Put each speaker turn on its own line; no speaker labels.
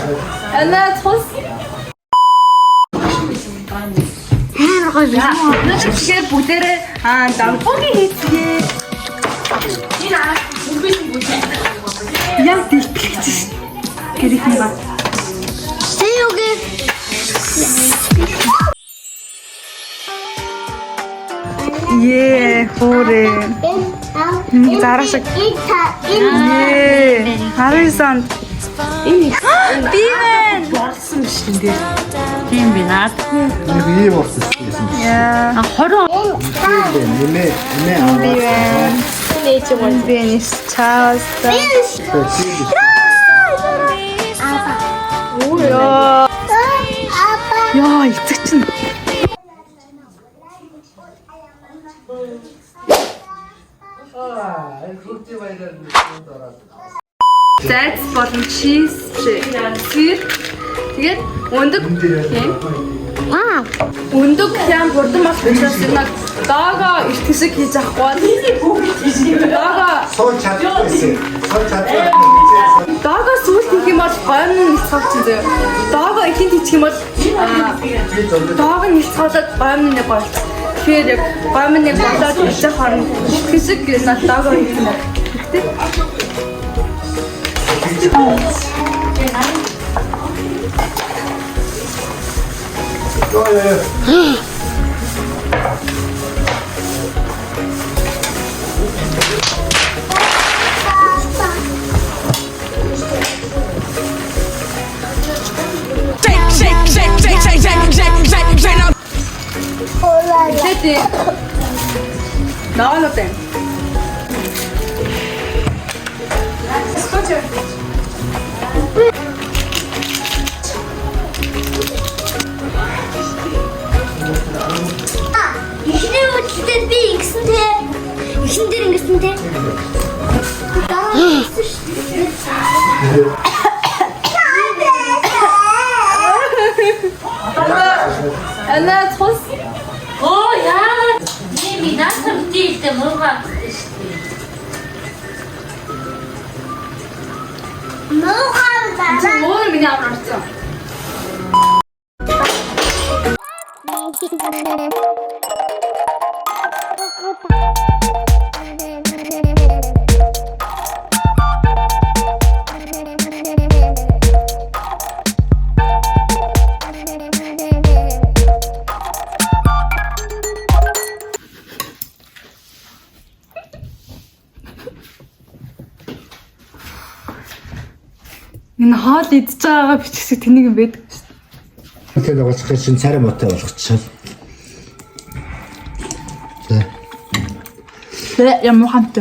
أنا تخص надад тэгэхээр бүгдээрээ дампугийн хийцгээ энэ бүгдийг бүгд яг дэлбэлж гэрэх юм ба. Сэйогээ хөөрэ зараашаа харсан энэ бивэн болсон биш юм дээр тийм би наад
ийм болсон гэсэн.
Яа 20 бивэн леч бивэнс часта яа эцэг чинь зайц болон чиз сир тэгээд өндөг өндөг хям хурдан мас учраас нэг доогоо их хэсэг хийж авахгүй доогоо
сууж чадчихсан.
доогоо сүүлд хийх юм бол гойн нь нэлцгавч зөө доогоо ихэнд хийчих юм бол доог нь нэлцгавлаад гойн нь нэг бол тэгэхээр яг гойн нь нэг болоод ирэх хооронд хэсэг над доогоо хийх юм гэхдээ C'était non l'hôtel.
Ихний үедээ би ингэсэнтэй. Ихэн дээр ингэсэнтэй.
Она трос.
Оо яа. Би наасаа битээ муугаа.
Муугаар миний аварсан. Энэ хоол идж байгаа бичгсэг тэнийг юм байдаг шүү дээ.
Тэгээд уусах чинь царай мотой болгочихсон.
Тэ ямар хамт.